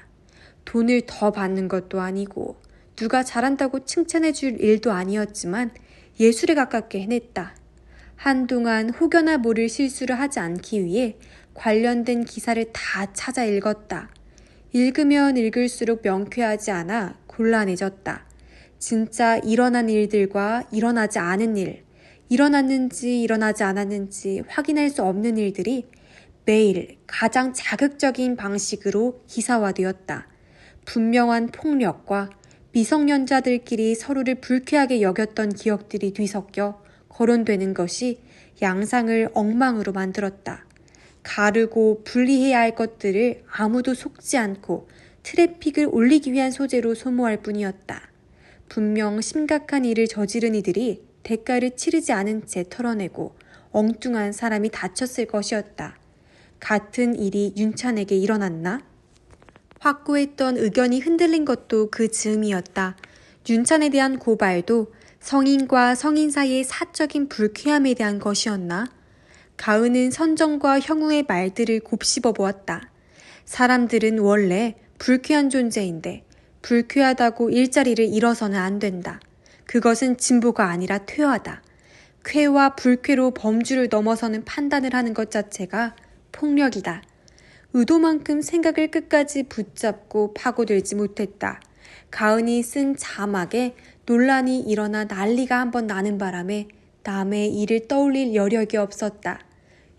돈을 더 받는 것도 아니고 누가 잘한다고 칭찬해 줄 일도 아니었지만 예술에 가깝게 해냈다. 한동안 혹여나 모를 실수를 하지 않기 위해 관련된 기사를 다 찾아 읽었다. 읽으면 읽을수록 명쾌하지 않아 곤란해졌다. 진짜 일어난 일들과 일어나지 않은 일, 일어났는지 일어나지 않았는지 확인할 수 없는 일들이 매일 가장 자극적인 방식으로 기사화되었다. 분명한 폭력과 미성년자들끼리 서로를 불쾌하게 여겼던 기억들이 뒤섞여 거론되는 것이 양상을 엉망으로 만들었다. 가르고 분리해야 할 것들을 아무도 속지 않고 트래픽을 올리기 위한 소재로 소모할 뿐이었다. 분명 심각한 일을 저지른 이들이 대가를 치르지 않은 채 털어내고 엉뚱한 사람이 다쳤을 것이었다. 같은 일이 윤찬에게 일어났나? 확고했던 의견이 흔들린 것도 그 즈음이었다. 윤찬에 대한 고발도 성인과 성인 사이의 사적인 불쾌함에 대한 것이었나? 가은은 선정과 형우의 말들을 곱씹어 보았다. 사람들은 원래 불쾌한 존재인데 불쾌하다고 일자리를 잃어서는 안 된다. 그것은 진보가 아니라 퇴화다. 쾌와 불쾌로 범주를 넘어서는 판단을 하는 것 자체가 폭력이다. 의도만큼 생각을 끝까지 붙잡고 파고들지 못했다. 가은이 쓴 자막에 논란이 일어나 난리가 한번 나는 바람에 남의 일을 떠올릴 여력이 없었다.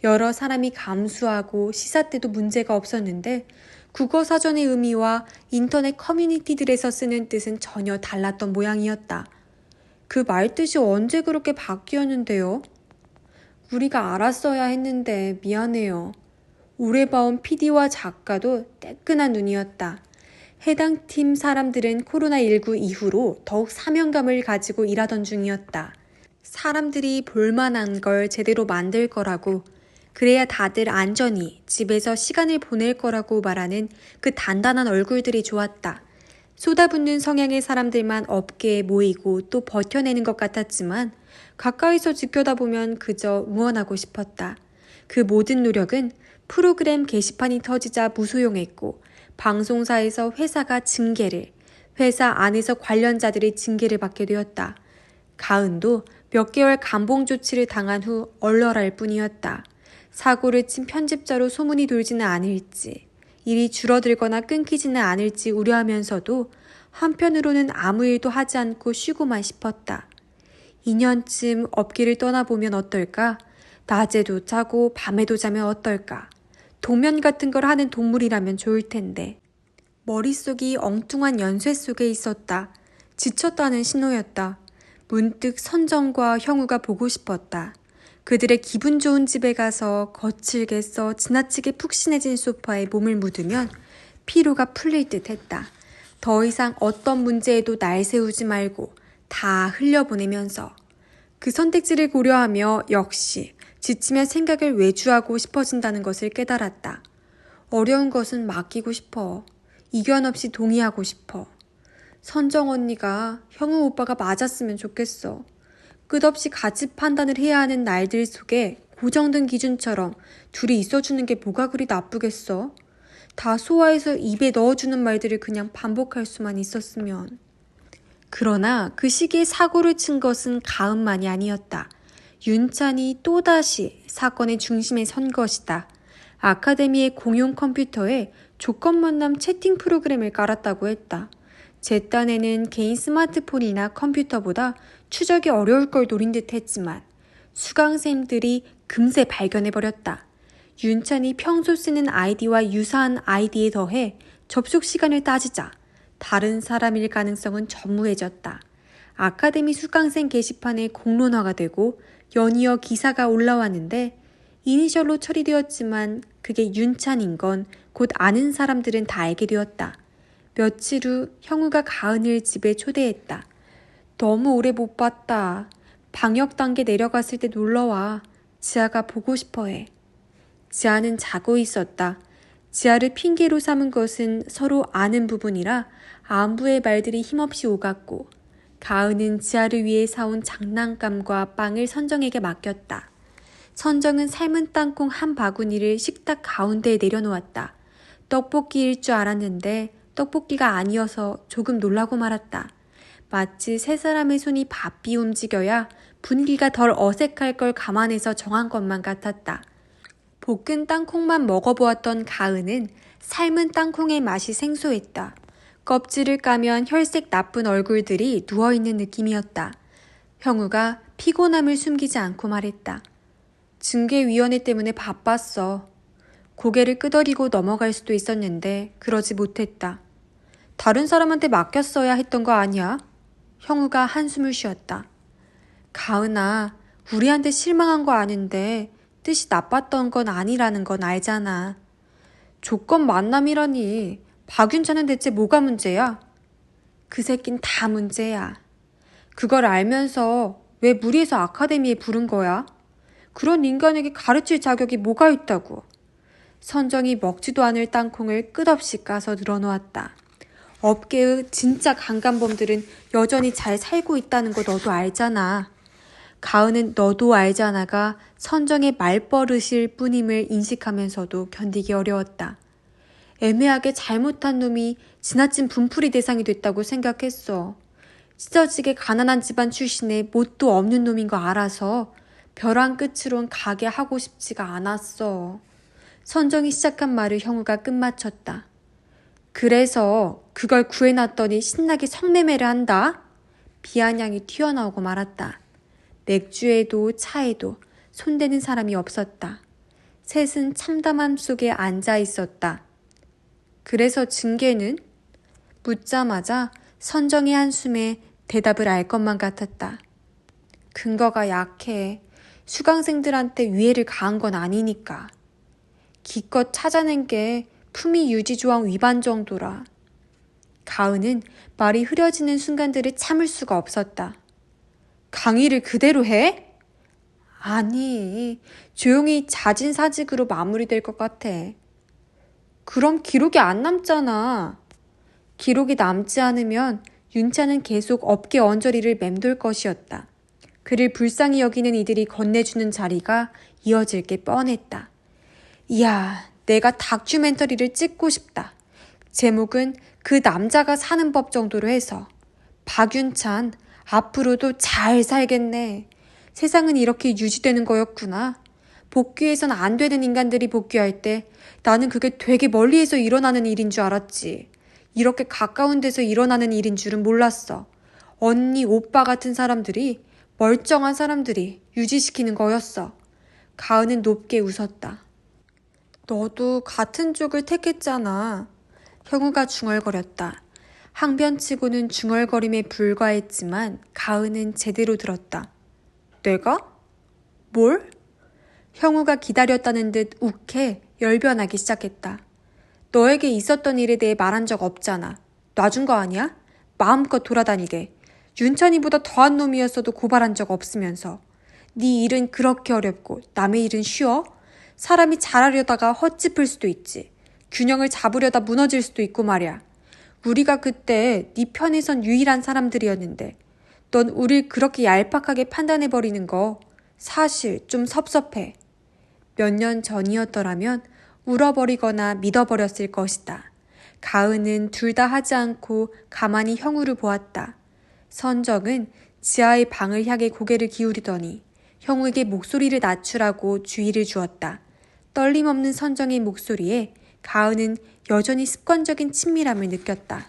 여러 사람이 감수하고 시사 때도 문제가 없었는데 국어사전의 의미와 인터넷 커뮤니티들에서 쓰는 뜻은 전혀 달랐던 모양이었다. 그 말뜻이 언제 그렇게 바뀌었는데요? 우리가 알았어야 했는데 미안해요. 오래 봐온 PD와 작가도 따끈한 눈이었다. 해당 팀 사람들은 코로나19 이후로 더욱 사명감을 가지고 일하던 중이었다. 사람들이 볼만한 걸 제대로 만들 거라고, 그래야 다들 안전히 집에서 시간을 보낼 거라고 말하는 그 단단한 얼굴들이 좋았다. 쏟아붓는 성향의 사람들만 업계에 모이고 또 버텨내는 것 같았지만 가까이서 지켜다 보면 그저 응원하고 싶었다. 그 모든 노력은 프로그램 게시판이 터지자 무소용했고 방송사에서 회사가 징계를, 회사 안에서 관련자들이 징계를 받게 되었다. 가은도 몇 개월 감봉 조치를 당한 후 얼얼할 뿐이었다. 사고를 친 편집자로 소문이 돌지는 않을지, 일이 줄어들거나 끊기지는 않을지 우려하면서도 한편으로는 아무 일도 하지 않고 쉬고만 싶었다. 2년쯤 업계를 떠나보면 어떨까? 낮에도 자고 밤에도 자면 어떨까? 동면 같은 걸 하는 동물이라면 좋을 텐데. 머릿속이 엉뚱한 연쇄 속에 있었다. 지쳤다는 신호였다. 문득 선정과 형우가 보고 싶었다. 그들의 기분 좋은 집에 가서 거칠게 써 지나치게 푹신해진 소파에 몸을 묻으면 피로가 풀릴 듯 했다. 더 이상 어떤 문제에도 날 세우지 말고 다 흘려보내면서. 그 선택지를 고려하며 역시 지치면 생각을 외주하고 싶어진다는 것을 깨달았다. 어려운 것은 맡기고 싶어. 이견 없이 동의하고 싶어. 선정 언니가 형우 오빠가 맞았으면 좋겠어. 끝없이 가치 판단을 해야 하는 날들 속에 고정된 기준처럼 둘이 있어주는 게 뭐가 그리 나쁘겠어? 다 소화해서 입에 넣어주는 말들을 그냥 반복할 수만 있었으면. 그러나 그 시기에 사고를 친 것은 가은만이 아니었다. 윤찬이 또다시 사건의 중심에 선 것이다. 아카데미의 공용 컴퓨터에 조건 만남 채팅 프로그램을 깔았다고 했다. 제 딴에는 개인 스마트폰이나 컴퓨터보다 추적이 어려울 걸 노린 듯 했지만 수강생들이 금세 발견해버렸다. 윤찬이 평소 쓰는 아이디와 유사한 아이디에 더해 접속 시간을 따지자 다른 사람일 가능성은 전무해졌다. 아카데미 수강생 게시판에 공론화가 되고 연이어 기사가 올라왔는데 이니셜로 처리되었지만 그게 윤찬인 건 곧 아는 사람들은 다 알게 되었다. 며칠 후 형우가 가은을 집에 초대했다. 너무 오래 못 봤다. 방역 단계 내려갔을 때 놀러와. 지아가 보고 싶어해. 지아는 자고 있었다. 지아를 핑계로 삼은 것은 서로 아는 부분이라 안부의 말들이 힘없이 오갔고 가은은 지아를 위해 사온 장난감과 빵을 선정에게 맡겼다. 선정은 삶은 땅콩 한 바구니를 식탁 가운데에 내려놓았다. 떡볶이일 줄 알았는데 떡볶이가 아니어서 조금 놀라고 말았다. 마치 세 사람의 손이 바삐 움직여야 분위기가 덜 어색할 걸 감안해서 정한 것만 같았다. 볶은 땅콩만 먹어보았던 가은은 삶은 땅콩의 맛이 생소했다. 껍질을 까면 혈색 나쁜 얼굴들이 누워있는 느낌이었다. 형우가 피곤함을 숨기지 않고 말했다. 징계위원회 때문에 바빴어. 고개를 끄덕이고 넘어갈 수도 있었는데 그러지 못했다. 다른 사람한테 맡겼어야 했던 거 아니야? 형우가 한숨을 쉬었다. 가은아, 우리한테 실망한 거 아는데 뜻이 나빴던 건 아니라는 건 알잖아. 조건 만남이라니. 박윤찬은 대체 뭐가 문제야? 그 새낀 다 문제야. 그걸 알면서 왜 무리해서 아카데미에 부른 거야? 그런 인간에게 가르칠 자격이 뭐가 있다고. 선정이 먹지도 않을 땅콩을 끝없이 까서 늘어놓았다. 업계의 진짜 강간범들은 여전히 잘 살고 있다는 거 너도 알잖아. 가은은 너도 알잖아가 선정의 말버릇일 뿐임을 인식하면서도 견디기 어려웠다. 애매하게 잘못한 놈이 지나친 분풀이 대상이 됐다고 생각했어. 찢어지게 가난한 집안 출신의 뭣도 없는 놈인 거 알아서 벼랑 끝으론 가게 하고 싶지가 않았어. 선정이 시작한 말을 형우가 끝마쳤다. 그래서 그걸 구해놨더니 신나게 성매매를 한다? 비아냥이 튀어나오고 말았다. 맥주에도 차에도 손대는 사람이 없었다. 셋은 참담함 속에 앉아 있었다. 그래서 징계는? 묻자마자 선정의 한숨에 대답을 알 것만 같았다. 근거가 약해. 수강생들한테 위해를 가한 건 아니니까. 기껏 찾아낸 게 품위 유지 조항 위반 정도라. 가은은 말이 흐려지는 순간들을 참을 수가 없었다. 강의를 그대로 해? 아니, 조용히 자진사직으로 마무리될 것 같아. 그럼 기록이 안 남잖아. 기록이 남지 않으면 윤찬은 계속 업계 언저리를 맴돌 것이었다. 그를 불쌍히 여기는 이들이 건네주는 자리가 이어질 게 뻔했다. 이야, 내가 다큐멘터리를 찍고 싶다. 제목은 그 남자가 사는 법 정도로 해서. 박윤찬, 앞으로도 잘 살겠네. 세상은 이렇게 유지되는 거였구나. 복귀해선 안 되는 인간들이 복귀할 때 나는 그게 되게 멀리에서 일어나는 일인 줄 알았지. 이렇게 가까운 데서 일어나는 일인 줄은 몰랐어. 언니, 오빠 같은 사람들이, 멀쩡한 사람들이 유지시키는 거였어. 가은은 높게 웃었다. 너도 같은 쪽을 택했잖아. 형우가 중얼거렸다. 항변치고는 중얼거림에 불과했지만 가은은 제대로 들었다. 내가? 뭘? 형우가 기다렸다는 듯 욱해 열변하기 시작했다. 너에게 있었던 일에 대해 말한 적 없잖아. 놔준 거 아니야? 마음껏 돌아다니게. 윤찬이보다 더한 놈이었어도 고발한 적 없으면서. 네 일은 그렇게 어렵고 남의 일은 쉬워? 사람이 잘하려다가 헛짚을 수도 있지. 균형을 잡으려다 무너질 수도 있고 말이야. 우리가 그때 네 편에 선 유일한 사람들이었는데 넌 우릴 그렇게 얄팍하게 판단해버리는 거 사실 좀 섭섭해. 몇 년 전이었더라면 울어버리거나 믿어버렸을 것이다. 가은은 둘 다 하지 않고 가만히 형우를 보았다. 선정은 지하의 방을 향해 고개를 기울이더니 형우에게 목소리를 낮추라고 주의를 주었다. 떨림 없는 선정의 목소리에 가은은 여전히 습관적인 친밀함을 느꼈다.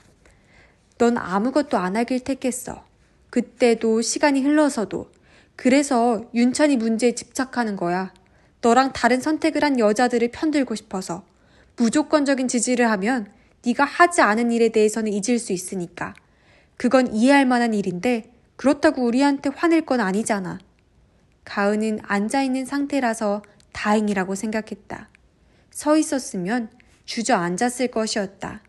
넌 아무것도 안 하길 택했어. 그때도 시간이 흘러서도. 그래서 윤찬이 문제에 집착하는 거야. 너랑 다른 선택을 한 여자들을 편들고 싶어서. 무조건적인 지지를 하면 네가 하지 않은 일에 대해서는 잊을 수 있으니까. 그건 이해할 만한 일인데 그렇다고 우리한테 화낼 건 아니잖아. 가은은 앉아있는 상태라서 다행이라고 생각했다. 서 있었으면 주저앉았을 것이었다.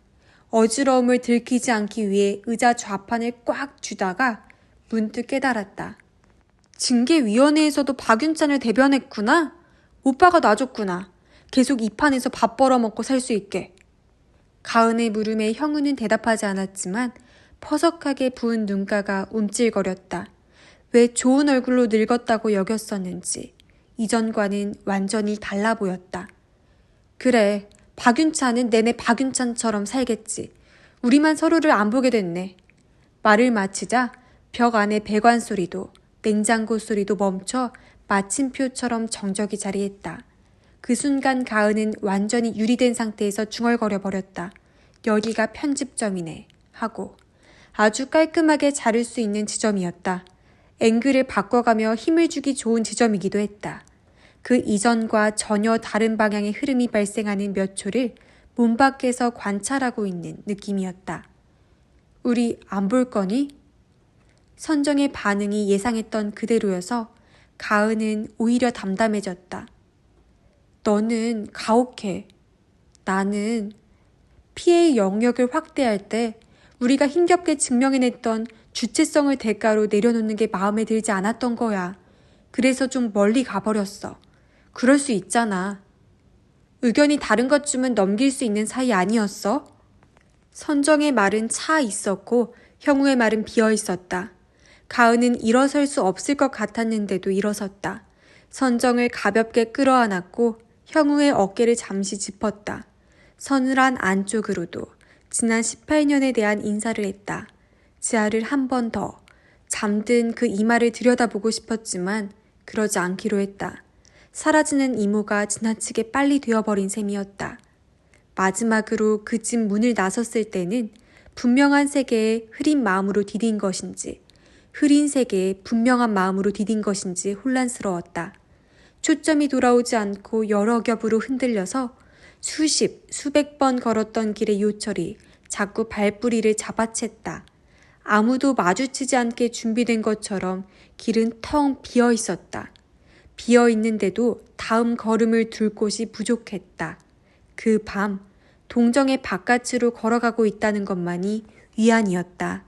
어지러움을 들키지 않기 위해 의자 좌판을 꽉 쥐다가 문득 깨달았다. 징계위원회에서도 박윤찬을 대변했구나? 오빠가 놔줬구나. 계속 이 판에서 밥 벌어먹고 살 수 있게. 가은의 물음에 형우는 대답하지 않았지만 퍼석하게 부은 눈가가 움찔거렸다. 왜 좋은 얼굴로 늙었다고 여겼었는지 이전과는 완전히 달라 보였다. 그래, 박윤찬은 내내 박윤찬처럼 살겠지. 우리만 서로를 안 보게 됐네. 말을 마치자 벽 안의 배관 소리도 냉장고 소리도 멈춰 마침표처럼 정적이 자리했다. 그 순간 가은은 완전히 유리된 상태에서 중얼거려 버렸다. 여기가 편집점이네 하고. 아주 깔끔하게 자를 수 있는 지점이었다. 앵글을 바꿔가며 힘을 주기 좋은 지점이기도 했다. 그 이전과 전혀 다른 방향의 흐름이 발생하는 몇 초를 문 밖에서 관찰하고 있는 느낌이었다. 우리 안 볼 거니? 선정의 반응이 예상했던 그대로여서 가은은 오히려 담담해졌다. 너는 가혹해. 나는 피해의 영역을 확대할 때 우리가 힘겹게 증명해냈던 주체성을 대가로 내려놓는 게 마음에 들지 않았던 거야. 그래서 좀 멀리 가버렸어. 그럴 수 있잖아. 의견이 다른 것쯤은 넘길 수 있는 사이 아니었어? 선정의 말은 차 있었고 형우의 말은 비어 있었다. 가은은 일어설 수 없을 것 같았는데도 일어섰다. 선정을 가볍게 끌어안았고 형우의 어깨를 잠시 짚었다. 서늘한 안쪽으로도 지난 18년에 대한 인사를 했다. 지아를 한 번 더 잠든 그 이마를 들여다보고 싶었지만 그러지 않기로 했다. 사라지는 이모가 지나치게 빨리 되어버린 셈이었다. 마지막으로 그 집 문을 나섰을 때는 분명한 세계에 흐린 마음으로 디딘 것인지 흐린 세계에 분명한 마음으로 디딘 것인지 혼란스러웠다. 초점이 돌아오지 않고 여러 겹으로 흔들려서 수백 번 걸었던 길의 요철이 자꾸 발뿌리를 잡아챘다. 아무도 마주치지 않게 준비된 것처럼 길은 텅 비어 있었다. 비어 있는데도 다음 걸음을 둘 곳이 부족했다. 그 밤 동정의 바깥으로 걸어가고 있다는 것만이 위안이었다.